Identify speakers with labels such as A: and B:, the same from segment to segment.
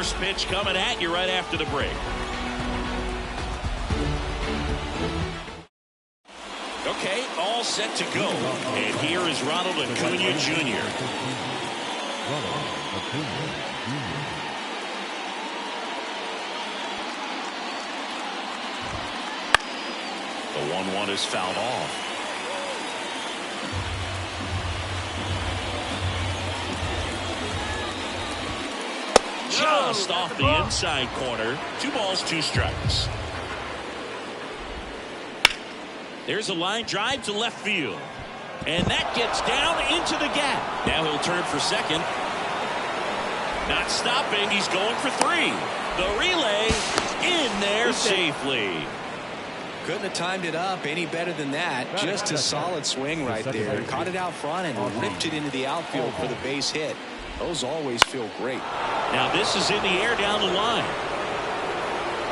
A: First pitch coming at you right after the break. Okay, all set to go. And here is Ronald Acuna Jr. The 1-1 is fouled off. Just off the inside corner. 2 balls, 2 strikes. There's a line drive to left field. And that gets down into the gap. Now he'll turn for second. Not stopping. He's going for 3. The relay in there safely.
B: Couldn't have timed it up any better than that. Just a solid swing right there. Caught it out front and ripped it into the outfield for the base hit. Those always feel great.
A: Now this is in the air down the line.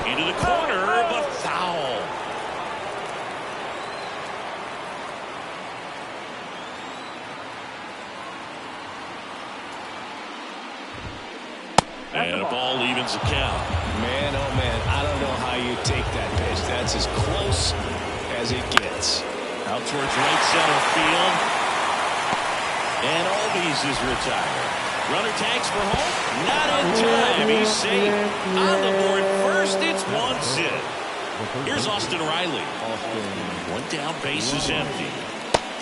A: Into the corner, but foul. And a ball evens the count.
B: Man, oh man, I don't know how you take that pitch. That's as close as it gets.
A: Out towards right center field. And Albies is retired. Runner tags for home. Not in time. He's safe. On the board first, it's 1 zip. Here's Austin Riley. 1 down, base is empty.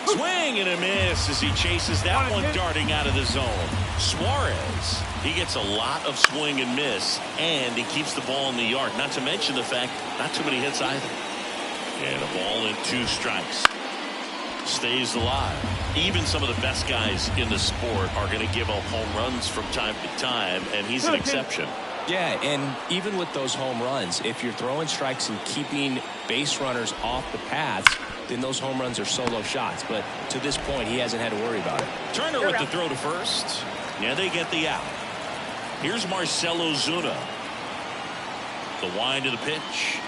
A: Swing and a miss as he chases that one darting out of the zone. Suarez, he gets a lot of swing and miss, and he keeps the ball in the yard. Not to mention the fact, not too many hits either. And a ball and 2 strikes. Stays alive. Even some of the best guys in the sport are going to give up home runs from time to time, and he's an exception.
B: Yeah, and even with those home runs, if you're throwing strikes and keeping base runners off the paths, then those home runs are solo shots. But to this point, he hasn't had to worry about it.
A: Turner with the throw to first. Yeah, they get the out. Here's Marcell Ozuna. The wind of the pitch.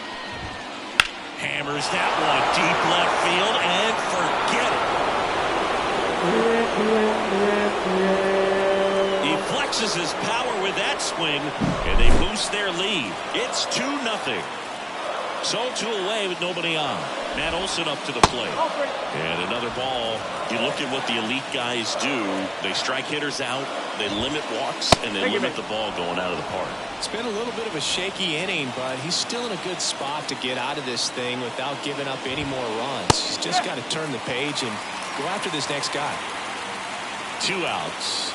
A: Hammers that one deep left field and forget it. He flexes his power with that swing, and they boost their lead. It's 2-0. So 2 away with nobody on. Matt Olson up to the plate. And another ball. You look at what the elite guys do. They strike hitters out. They limit walks. And they limit the ball going out of the park.
B: It's been a little bit of a shaky inning, but he's still in a good spot to get out of this thing without giving up any more runs. He's just got to turn the page and go after this next guy.
A: 2 outs.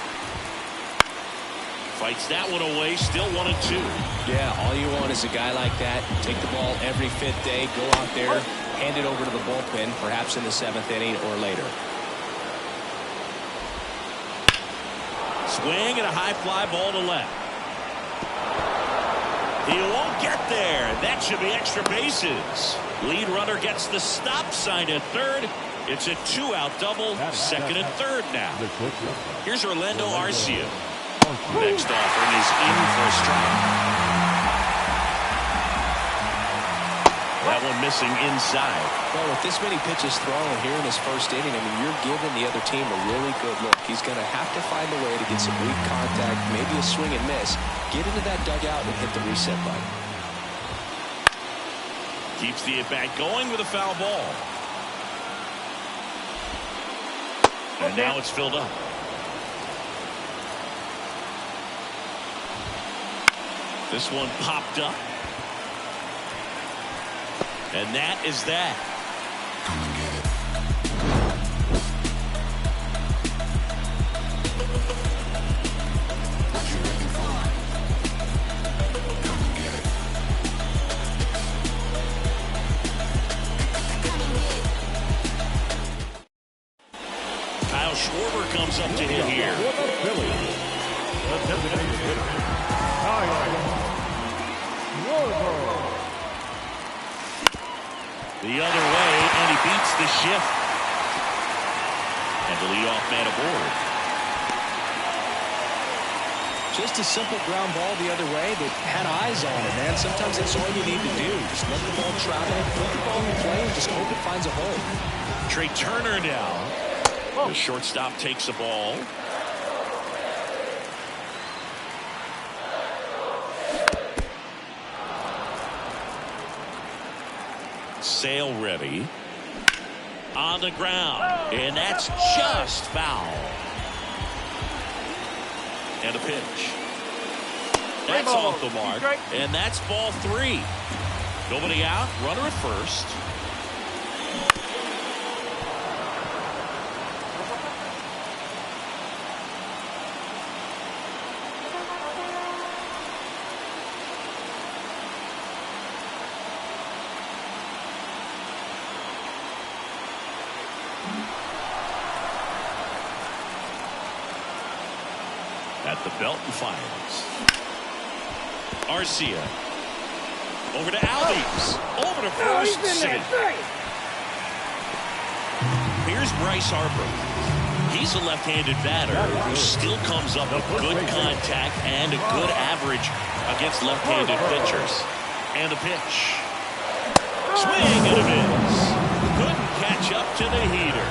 A: Fights that one away, still 1-2.
B: Yeah, all you want is a guy like that. Take the ball every 5th day, go out there, hand it over to the bullpen, perhaps in the 7th inning or later.
A: Swing and a high fly ball to left. He won't get there. That should be extra bases. Lead runner gets the stop sign at third. It's a 2-out double, second and third now. Here's Orlando Arcia. Next offering is in for a strike. That one missing inside.
B: Well, with this many pitches thrown here in this first inning, I mean, you're giving the other team a really good look. He's going to have to find a way to get some weak contact, maybe a swing and miss, get into that dugout and hit the reset button.
A: Keeps the at-bat going with a foul ball. And now it's filled up. This one popped up. And that is that.
C: Come and get it. What you looking for? Come and get it.
A: Kyle Schwarber comes up to hit here. The other way, and he beats the shift. And the leadoff man aboard.
B: Just a simple ground ball the other way that had eyes on it, man. Sometimes that's all you need to do. Just let the ball travel, put the ball in play, and just hope it finds a hole.
A: Trey Turner now. The shortstop takes the ball. Sale ready. On the ground. And that's just foul. And a pitch. That's off the mark. And that's ball 3. Nobody out. Runner at first. At the belt and fires. Arcia. Over to Albies. Over to first. Here's Bryce Harper. He's a left-handed batter who still comes up with good contact and a good average against left-handed pitchers. And the pitch. Swing and a miss. Couldn't catch up to the heater.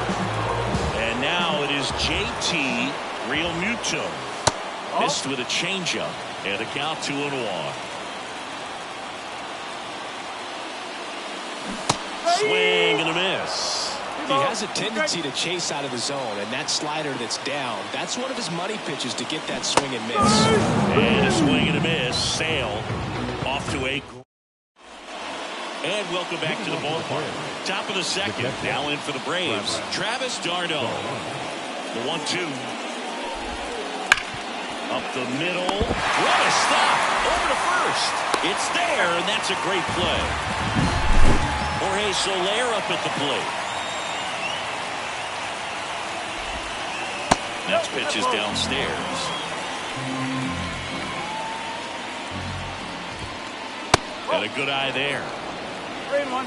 A: And now it is JT Realmuto. Missed with a changeup, and a count 2-1. Swing and a miss.
B: He has a tendency to chase out of the zone, and that slider that's down, that's one of his money pitches to get that swing and miss.
A: And a swing and a miss. Sale off to a. And welcome back to the ballpark. Top of the second. Now in for the Braves. Travis d'Arnaud. The 1-2. Up the middle. What a stop. Over to first. It's there, and that's a great play. Jorge Soler up at the plate. Next pitch is downstairs. Got a good eye there.
D: 3-1.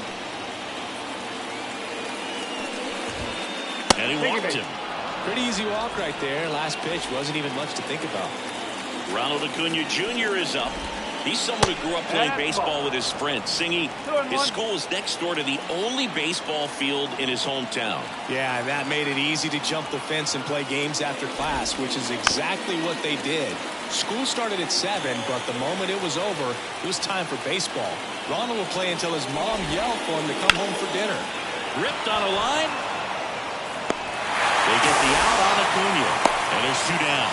A: And he walked him.
B: Pretty easy walk right there. Last pitch wasn't even much to think about.
A: Ronald Acuna Jr. is up. He's someone who grew up playing baseball with his friends. Singy, his school is next door to the only baseball field in his hometown.
B: Yeah, that made it easy to jump the fence and play games after class, which is exactly what they did. School started at 7, but the moment it was over, it was time for baseball. Ronald will play until his mom yelled for him to come home for dinner.
A: Ripped on a line. They get the out on Acuna, and there's 2 down.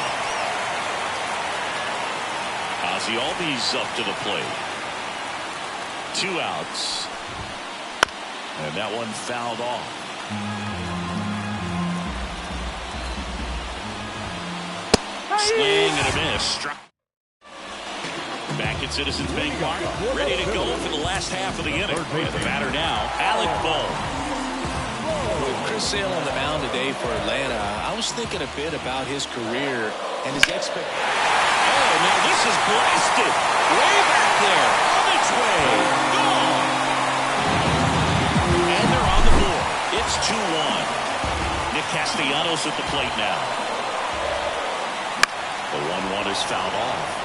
A: Ozzie Albies up to the plate. 2 outs. And that one fouled off. Swing and a miss. Struck. Back at Citizens Bank Park. Ready to go for the last half of the inning. And the batter now, Alec Bohm.
B: With Chris Sale on the mound today for Atlanta, I was thinking a bit about his career and his expectations.
A: Oh, now this is blasted. Way back there. On its way. Gone. And they're on the board. It's 2-1. Nick Castellanos at the plate now. The 1-1 is fouled off.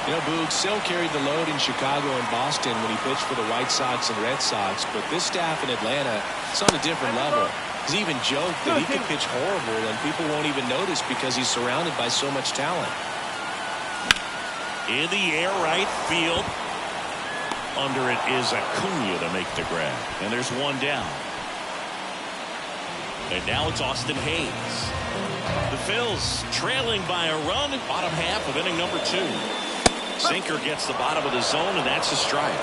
B: You know, Boog, Sale carried the load in Chicago and Boston when he pitched for the White Sox and Red Sox, but this staff in Atlanta, it's on a different level. He's even joked that he can pitch horrible and people won't even notice because he's surrounded by so much talent.
A: In the air, right field. Under it is Acuna to make the grab. And there's 1 down. And now it's Austin Hayes. The Phils trailing by a run in bottom half of inning number 2. Sinker gets the bottom of the zone, and that's a strike.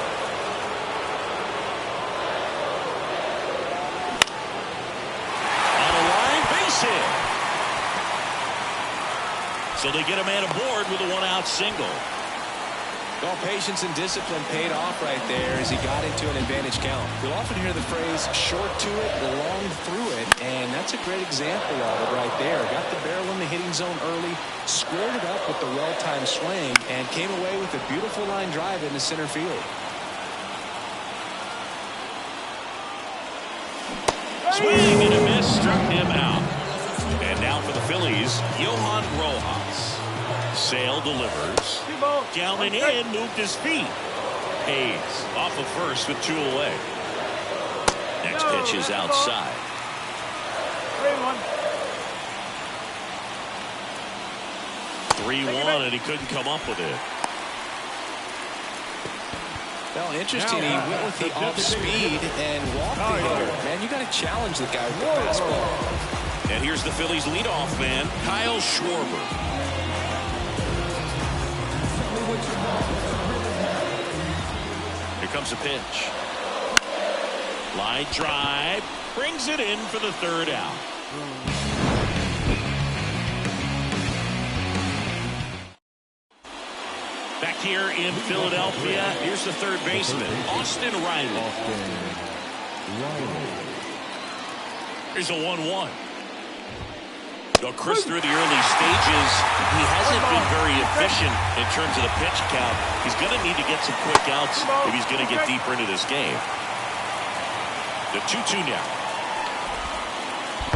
A: On a line, base hit. So they get a man aboard with a 1-out single.
B: Well, patience and discipline paid off right there as he got into an advantage count. You'll often hear the phrase short to it, long through it, and that's a great example of it right there. Got the barrel in the hitting zone early, squared it up with the well-timed swing, and came away with a beautiful line drive into center field.
A: Swing and a miss, struck him out. And now for the Phillies, Johan Rojas. Sale delivers. Down and in, moved his feet. Hayes off of first with 2 away. Next pitch is outside. 3-1, and he couldn't come up with it.
B: Well, interesting. He went with the off speed and walked the hitter. Man, you got to challenge the guy with the fastball.
A: And here's the Phillies leadoff man, Kyle Schwarber. Here comes a pitch. Line drive, brings it in for the third out. Back here in Philadelphia, here's the third baseman, Austin Riley. Here's a 1-1. Chris, through the early stages, he hasn't been very efficient in terms of the pitch count. He's going to need to get some quick outs if he's going to get deeper into this game. The 2-2 now.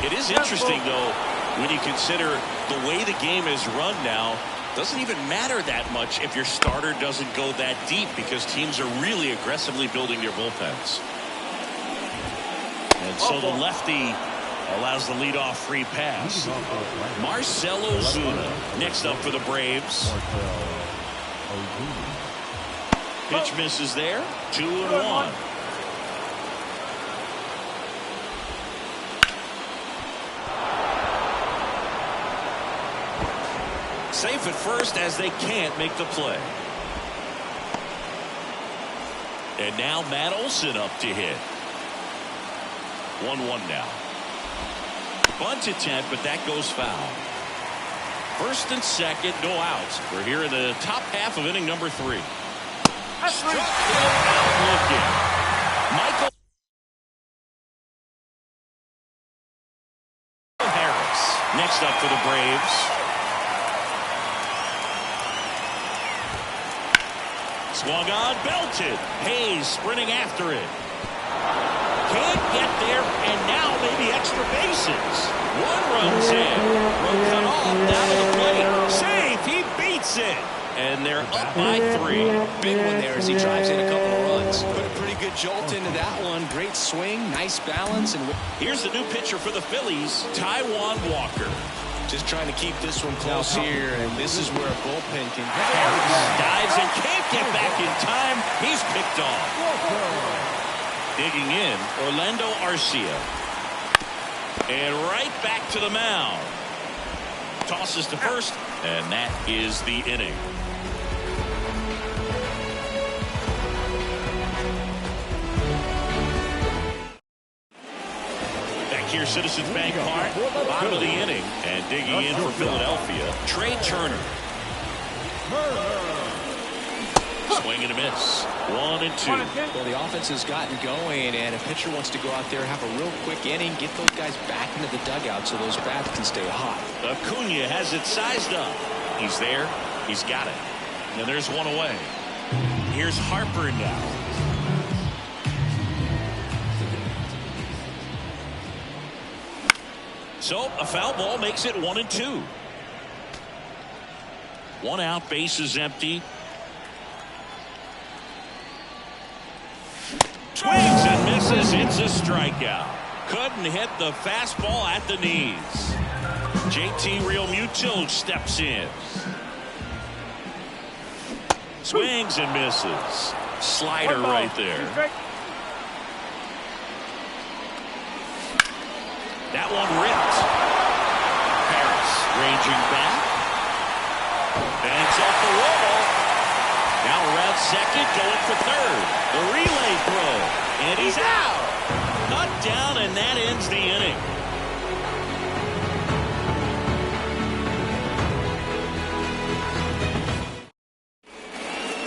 A: It is interesting, though, when you consider the way the game is run now. Doesn't even matter that much if your starter doesn't go that deep because teams are really aggressively building their bullpens. And so the lefty allows the leadoff free pass. Marcell Ozuna next up for the Braves. Pitch misses there. 2-1. Safe at first as they can't make the play. And now Matt Olson up to hit. 1-1 now. Bunt attempt, but that goes foul. First and second, no outs. We're here in the top half of inning number 3. Struck him out looking. Michael Harris next up for the Braves. Swung on, belted. Hayes sprinting after it. Can't get there, and now maybe extra bases. 1 run's in. Road cut off, down to the plate. Safe, he beats it. And they're up by 3.
B: Big one there as he drives in a couple of runs. Put a pretty good jolt into that one. Great swing, nice balance. And
A: here's the new pitcher for the Phillies, Taijuan Walker.
B: Just trying to keep this one close here, and this is where a bullpen can
A: dives and can't get back in time. He's picked off. Digging in, Orlando Arcia. And right back to the mound. Tosses to first, and that is the inning. Here, Citizens Bank Park, bottom of the inning, and digging in for Philadelphia, Trey Turner. Swing and a miss. 1-2.
B: Well, the offense has gotten going, and a pitcher wants to go out there, have a real quick inning, get those guys back into the dugout so those bats can stay hot.
A: Acuna has it sized up. He's there. He's got it. And there's one away. Here's Harper now. So a foul ball makes it 1-2. 1 out, base is empty. Swings and misses. It's a strikeout. Couldn't hit the fastball at the knees. JT Realmuto steps in. Swings and misses. Slider right there. That one ripped. Harris ranging back. And it's off the wall. Now around second, going for third. The relay throw. And he's out. Cut down, and that ends the inning.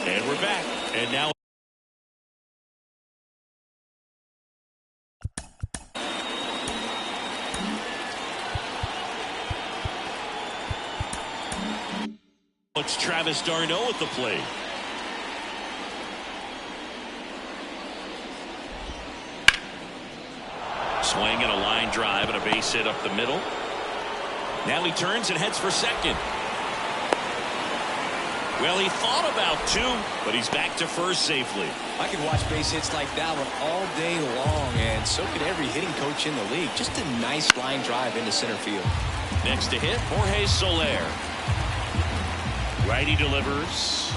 A: And we're back. And now it's Travis d'Arnaud at the plate. Swing and a line drive and a base hit up the middle. Now he turns and heads for second. Well, he thought about 2, but he's back to first safely.
B: I could watch base hits like that one all day long, and so could every hitting coach in the league. Just a nice line drive into center field.
A: Next to hit, Jorge Soler. Righty delivers.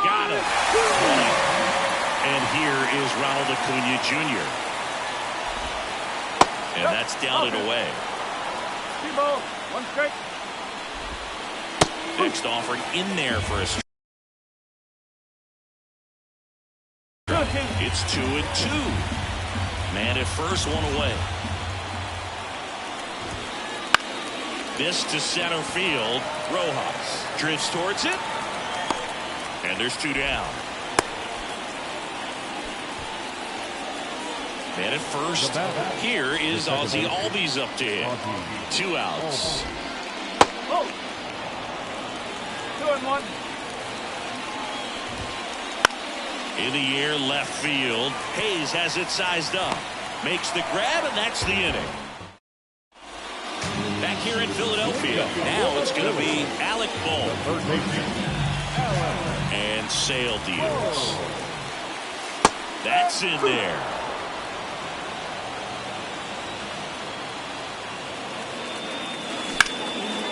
A: Got him. And here is Ronald Acuna Jr. And that's down and away.
D: One strike.
A: Next offering in there for a strike. It's 2-2. Man at first, one away. This to center field. Rojas drifts towards it. And there's 2 down. Man at first. Here is Ozzie Albies up to him. 2 outs.
D: 2-1.
A: In the air, left field. Hayes has it sized up. Makes the grab, and that's the inning. Back here in Philadelphia. Now it's going to be Alec Bohm. And Sale deals. That's in there.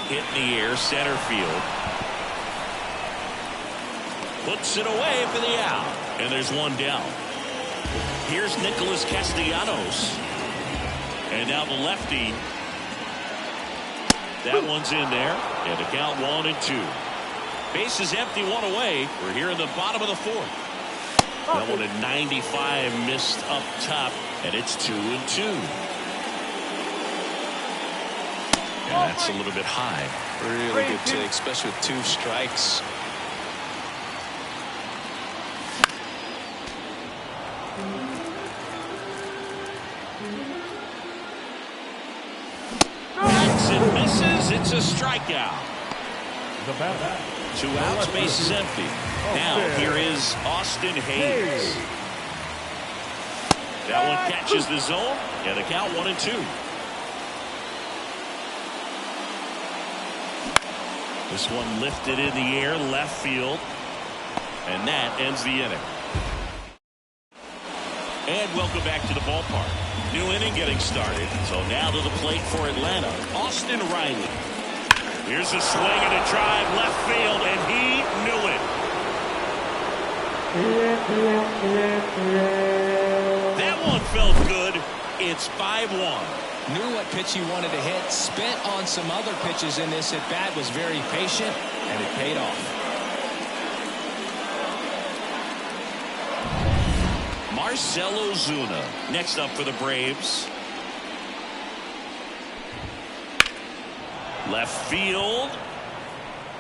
A: Hit in the air, center field. Puts it away for the out. And there's 1 down. Here's Nicholas Castellanos. And now the lefty. That one's in there. And the count 1-2. Base is empty, 1 away. We're here in the bottom of the 4th. That one at 95 missed up top. And it's 2-2. And that's a little bit high.
B: Really good take, especially with 2 strikes.
A: It misses. It's a strikeout. 2 outs, base is empty. Now here is Austin Hayes. That one catches the zone. Yeah, the count 1-2. This one lifted in the air, left field. And that ends the inning. And welcome back to the ballpark. New inning getting started. So now to the plate for Atlanta, Austin Riley. Here's a swing and a drive left field, and he knew it. That one felt good. It's 5-1.
B: Knew what pitch he wanted to hit. Spent on some other pitches in this at bat. Was very patient, and it paid off.
A: Marcell Ozuna next up for the Braves. Left field.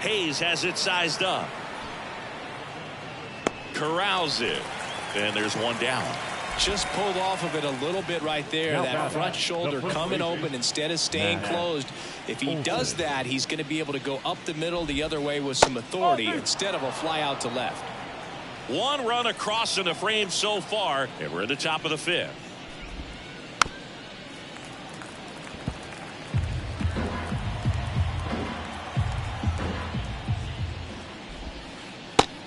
A: Hayes has it sized up. Corrals it. And there's 1 down.
B: Just pulled off of it a little bit right there. That front shoulder coming open instead of staying closed. If he does that, he's going to be able to go up the middle the other way with some authority instead of a fly out to left.
A: 1 run across in the frame so far, and we're at the top of the 5th.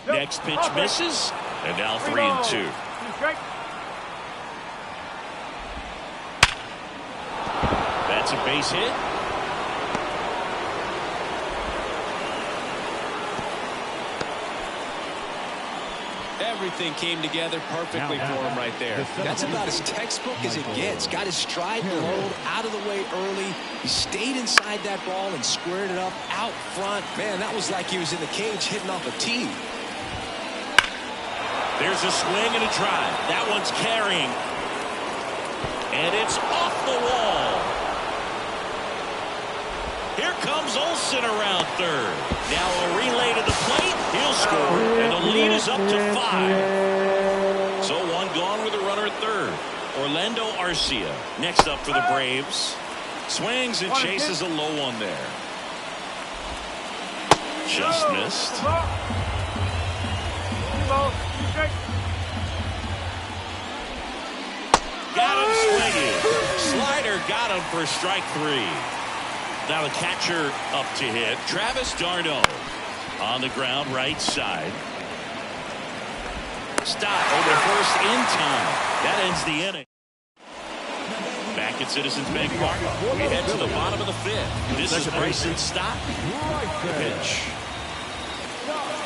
A: Next pitch misses, and now 3-2. That's a base hit.
B: Everything came together perfectly for him right there. That's about as textbook as it gets. Got his stride below, out of the way early. He stayed inside that ball and squared it up out front. Man, that was like he was in the cage hitting off a tee.
A: There's a swing and a drive. That one's carrying. And it's off the wall. Here comes Olsen around third. Now a relay to the plate. He'll score. And the lead is up to 5. So 1 gone with a runner at third. Orlando Arcia next up for the Braves. Swings and chases a low one there. Just missed. Got him swinging. Slider got him for strike 3. Now the catcher up to hit. Travis d'Arnaud on the ground right side. Stop over first in time. That ends the inning. Back at Citizens Bank Park, we head to the bottom of the 5th. This is Bryson Stott. Pitch.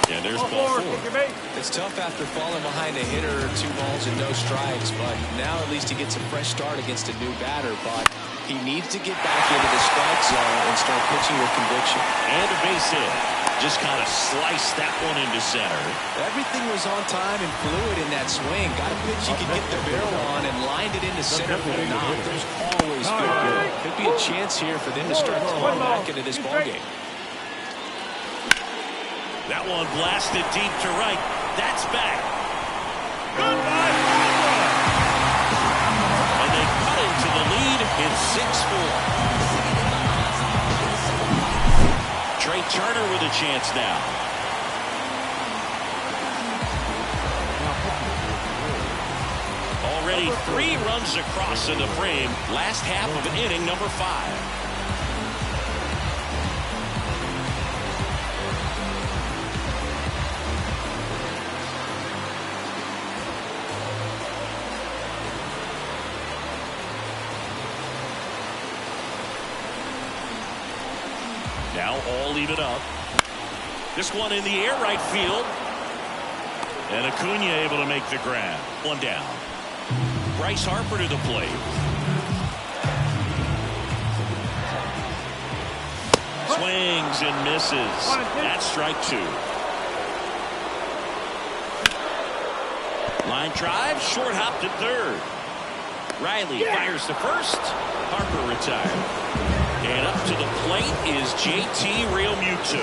A: And there's
D: Ball
A: ball
D: forward,
A: four.
D: kick your base.
B: It's tough after falling behind a hitter, 2 balls and no strikes, but now at least he gets a fresh start against a new batter. But he needs to get back into the strike zone and start pitching with conviction.
A: And a base hit. Just kind of sliced that one into center.
B: Everything was on time and fluid in that swing. Got a pitch he could get the barrel on and lined it into center for a knock. Those always feel good. Could be a chance here for them to start clawing back into this ballgame.
A: That one blasted deep to right. That's back. Goodbye. And they cut into the lead in 6-4. Trey Turner with a chance now. Already 3 runs across in the frame. Last half of an inning, number 5. Now all even up. This one in the air right field. And Acuna able to make the grab. 1 down. Bryce Harper to the plate. Swings and misses. That's strike 2. Line drive, short hop to third. Riley fires to first. Harper retired. And up to the plate is JT Realmuto.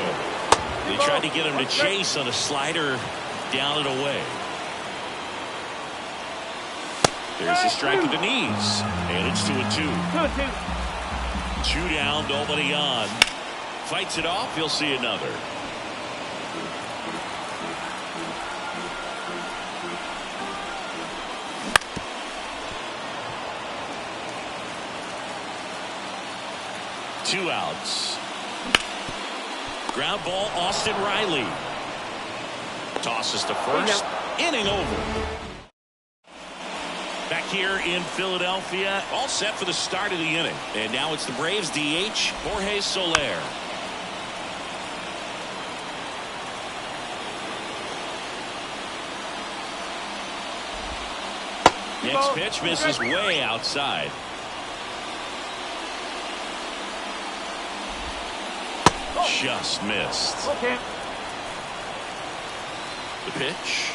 A: They tried to get him to chase on a slider down and away. There's a strike at the knees. And it's 2-2. 2 down, nobody on. Fights it off, you'll see another. Two outs. Ground ball, Austin Riley. Tosses to first. Inning over. Back here in Philadelphia, all set for the start of the inning. And now it's the Braves DH, Jorge Soler. Next pitch misses way outside. Just missed.
D: Okay.
A: The pitch.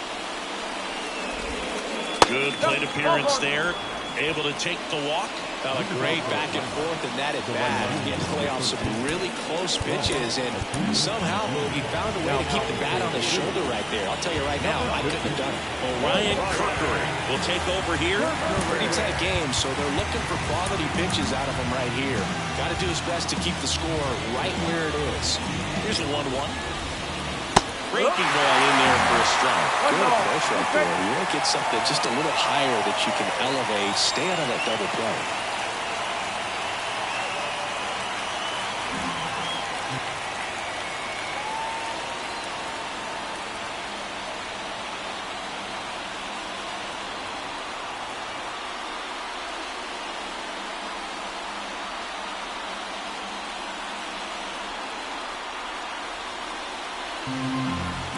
A: Good plate appearance there. Able to take the walk.
B: A great back and forth in that at bat. He had to play off some really close pitches, and somehow he found a way to keep the bat on his shoulder right there. I'll tell you right now, I couldn't have done it.
A: Ryan Kirkering will take over here.
B: Pretty tight game, so they're looking for quality pitches out of him right here. Got to do his best to keep the score right where it is.
A: Here's a 1-1. Breaking ball in there for a strike.
B: Good approach right there. You want to get something just a little higher that you can elevate. Stay out of that double play.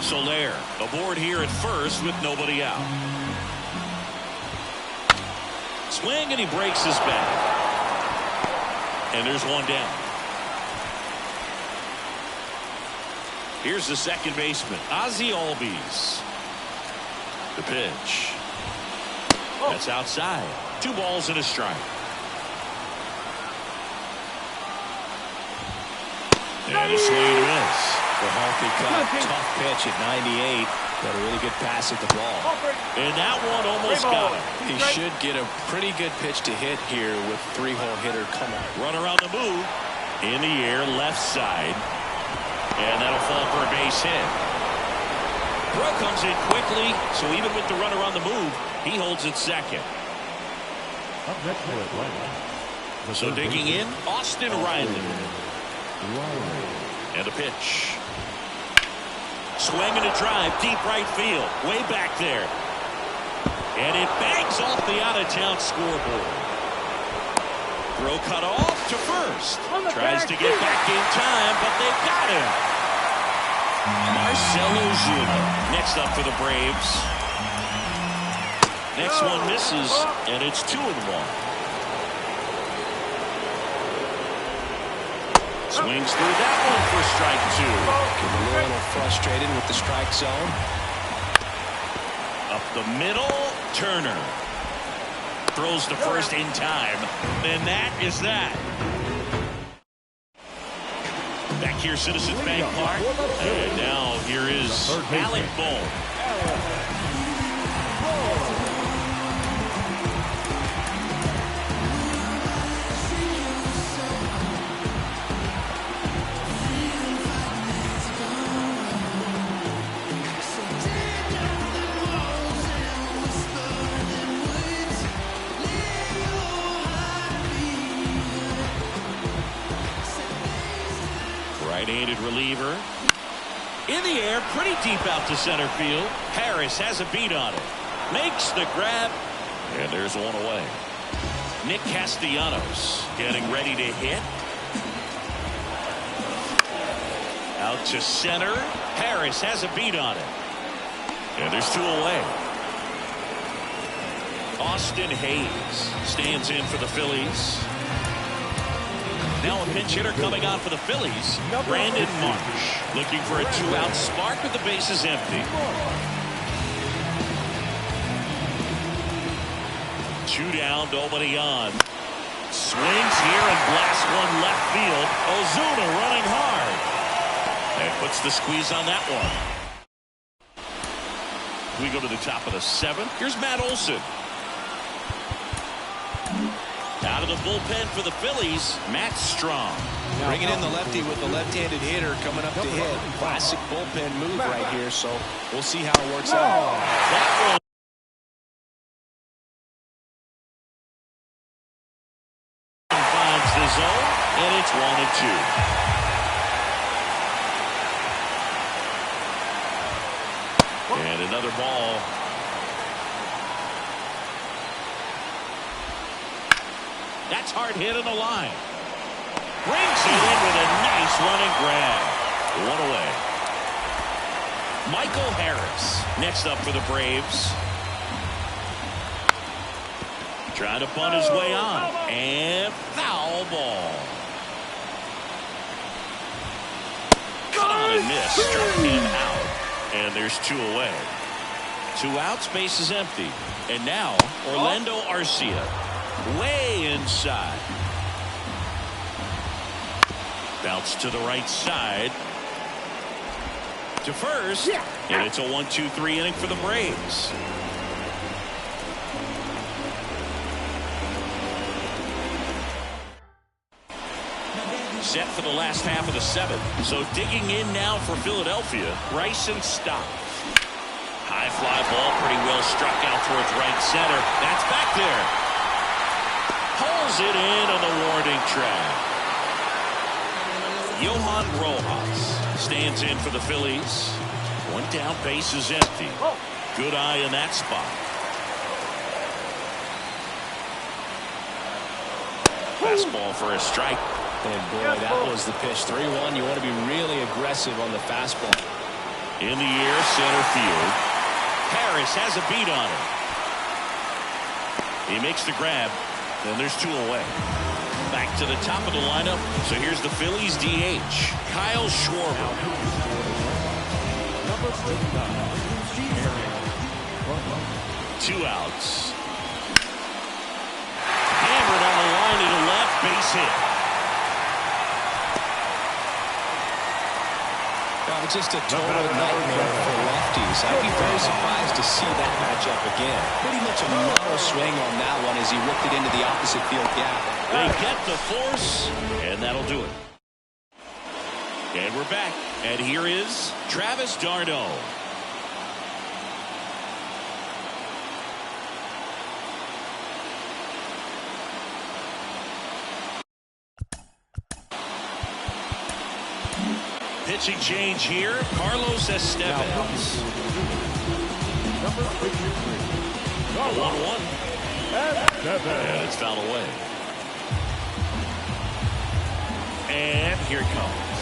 A: Soler aboard here at first with nobody out. Swing and he breaks his back. And there's 1 down. Here's the second baseman, Ozzie Albies. The pitch. That's outside. 2 balls and a strike. And a swing and a miss.
B: The healthy cut, tough pitch at 98. Got a really good pass at the ball.
A: And that one almost got him.
B: He should get a pretty good pitch to hit here with 3-hole hitter coming.
A: Runner on the move. In the air, left side. And that'll fall for a base hit. Throw comes in quickly, so even with the runner on the move, he holds it second. So digging in, Austin Riley. And a pitch. Swing and a drive, deep right field, way back there. And it bangs off the out-of-town scoreboard. Throw cut off to first. Tries to get back in time, but they've got him. Marcell Ozuna next up for the Braves. Next one misses, and it's 2-1. Swings through that one for strike 2.
B: Getting a little frustrated with the strike zone.
A: Up the middle, Turner. Throws to first in time. And that is that. Back here, Citizens Bank Park. And now here is Alec Bohm. Right-handed reliever. In the air, pretty deep out to center field. Harris has a beat on it. Makes the grab. And there's one away. Nick Castellanos getting ready to hit. Out to center. Harris has a beat on it. And there's 2 away. Austin Hayes stands in for the Phillies. Now a pinch hitter coming on for the Phillies, Brandon Marsh, looking for a 2-out spark with the bases empty. 2 down, nobody on. Swings here and blasts one left field. Ozuna running hard. And puts the squeeze on that one. We go to the top of the 7th. Here's Matt Olson. Out of the bullpen for the Phillies, Matt Strong.
B: Bringing in the lefty with the left-handed hitter coming up to hit. Classic bullpen move right here, so we'll see how it works out.
A: That one finds the zone, and it's 1-2. And another ball. That's hard hit in the line. Brings it in with a nice running grab. 1 away. Michael Harris next up for the Braves. Trying to punt his way on. And foul ball. Cut on and miss. Struck him out. And there's 2 away. 2 outs, base is empty. And now Orlando Arcia. Way inside. Bounce to the right side. To first. And it's a 1-2-3 inning for the Braves. Set for the last half of the 7th. So digging in now for Philadelphia, Bryson Stott. High fly ball, pretty well struck out towards right center. That's back there. Pulls it in on the warning track. Johan Rojas stands in for the Phillies. 1 down, base is empty. Good eye in that spot. Fastball for a strike.
B: And boy, that was the pitch. 3-1. You want to be really aggressive on the fastball.
A: In the air, center field. Harris has a beat on it. He makes the grab. And there's 2 away. Back to the top of the lineup. So here's the Phillies DH, Kyle Schwarber. 2 outs. Hammered on the line to the left, base hit.
B: It's just a total nightmare for lefties. I'd be very surprised to see that matchup again. Pretty much a mono swing on that one as he whipped it into the opposite field gap.
A: They get the force, and that'll do it. And we're back. And here is Travis d'Arnaud. Pitching change here, Carlos Estevez.
D: Number 53.
A: 1-1. And it's fouled away. And here it comes.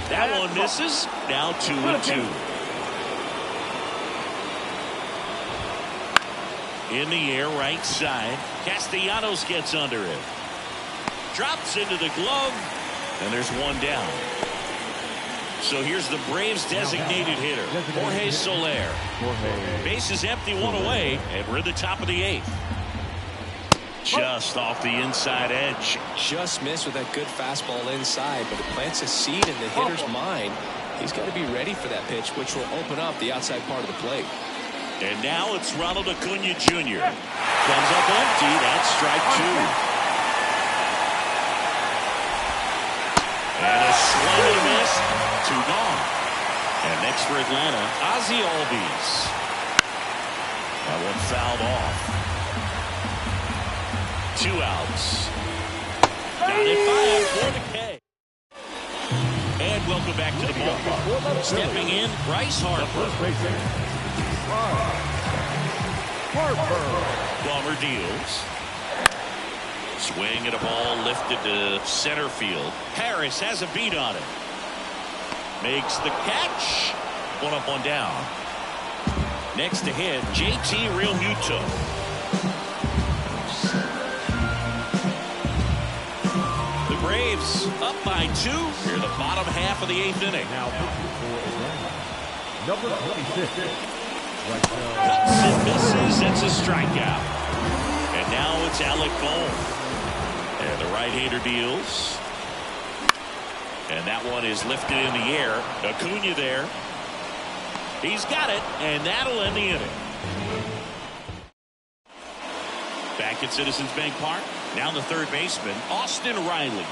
A: That one misses, now 2-2. In the air, right side. Castellanos gets under it. Drops into the glove, and there's one down. So here's the Braves' designated hitter, Jorge Soler. Base is empty, one away, and we're at the top of the 8th. Just off the inside edge.
B: Just missed with that good fastball inside, but it plants a seed in the hitter's mind. He's got to be ready for that pitch, which will open up the outside part of the plate.
A: And now it's Ronald Acuna Jr. Comes up empty. That's strike 2. And a swing and a miss. 2 gone. And next for Atlanta, Ozzie Albies. That one fouled off. 2 outs. Down at 5 for the K. And welcome back to the ballpark. Stepping in, Bryce Harper. Bummer deals. Swing and a ball lifted to center field. Harris has a beat on it. Makes the catch. 1 up, 1 down. Next to hit, JT Realmuto. The Braves up by 2 here in the bottom half of the 8th inning.
D: Now number 26.
A: Cuts and misses. It's a strikeout. And now it's Alec Bohm. And the right-hander deals. And that one is lifted in the air. Acuna there. He's got it, and that'll end the inning. Back at Citizens Bank Park. Now the third baseman, Austin Riley.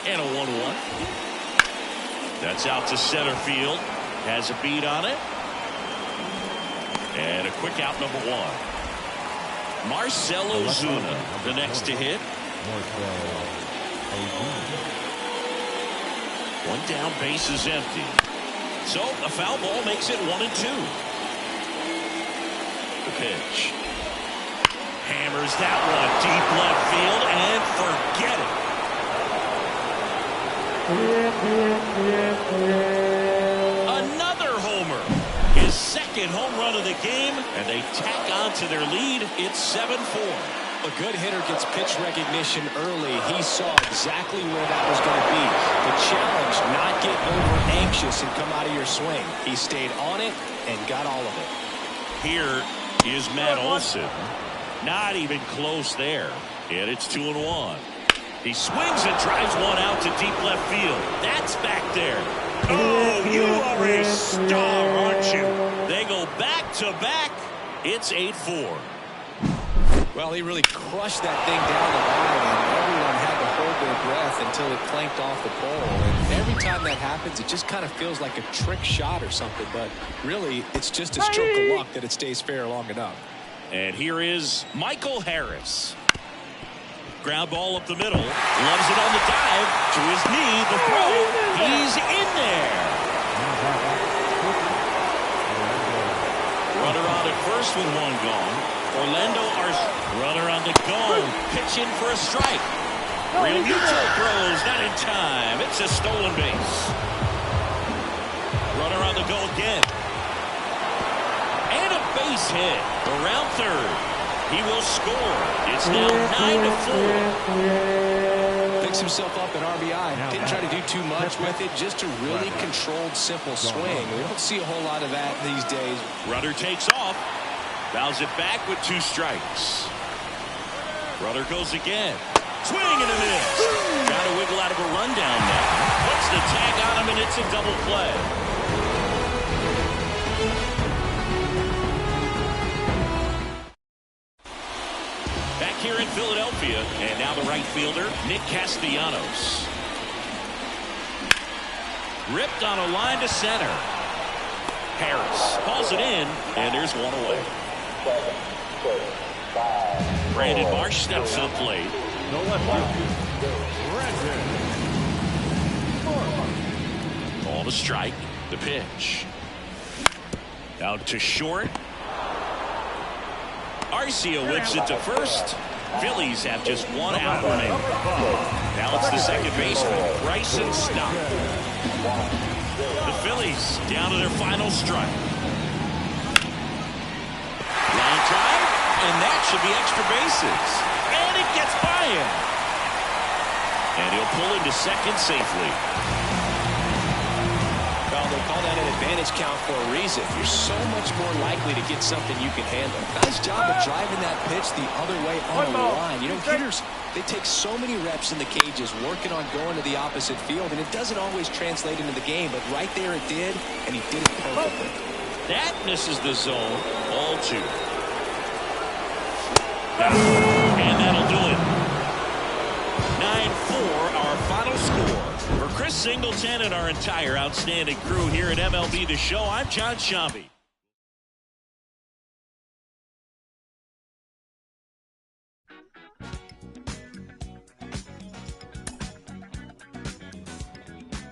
A: And a 1-1. That's out to center field. Has a beat on it. And a quick out, number 1. Marcell Ozuna, the next to hit. 1 down, base is empty. So a foul ball makes it 1-2. The pitch. Hammers that one deep left field and forget it. Another homer. His second home run of the game, and they tack on to their lead. It's 7-4.
B: A good hitter gets pitch recognition early. He saw exactly where that was going to be. The challenge, not get over anxious and come out of your swing. He stayed on it and got all of it.
A: Here is Matt Olson. Not even close there. And it's 2-1. He swings and drives one out to deep left field. That's back there. Oh, you are a star, aren't you? They go back to back. It's 8-4.
B: Well, he really crushed that thing down the line, and everyone had to hold their breath until it clanked off the pole. And every time that happens, it just kind of feels like a trick shot or something. But really, it's just a stroke of luck that it stays fair long enough.
A: And here is Michael Harris. Ground ball up the middle. Loves it on the dive. To his knee. The throw. He's in there. Runner on at first with 1 gone. Orlando Arcia. Runner on the go. Pitch in for a strike. Realmuto throws. Not in time. It's a stolen base. Runner on the go again. And a base hit. Around third. He will score. It's now 9-4.
B: Picks himself up at RBI. Didn't try to do too much with it. Just a really controlled, simple swing. We don't see a whole lot of that these days.
A: Runner takes off. Fouls it back with 2 strikes. Runner goes again. Swing and a miss. Got to wiggle out of a rundown now. Puts the tag on him, and it's a double play. Here in Philadelphia, and now the right fielder, Nick Castellanos. Ripped on a line to center. Harris calls it in, and there's one away. Brandon Marsh steps to the plate.
D: No left field. Brandon Marsh.
A: Ball to strike. The pitch. Out to short. Arcia whips it to first. Phillies have just one out remaining. Now it's the second baseman, Bryson Stott. The Phillies down to their final strike. Line drive, and that should be extra bases. And it gets by him. And he'll pull into second safely.
B: Well, they call that an advantage count for a reason. You're so much more likely to get something you can handle. Nice job of driving that pitch the other way on the line. You know, hitters, they take so many reps in the cages working on going to the opposite field, and it doesn't always translate into the game, but right there it did, and he did it perfectly.
A: That misses the zone. Ball 2. And that'll do it. 9-4, our final score. For Chris Singleton and our entire outstanding crew here at MLB The Show, I'm John Sciambi.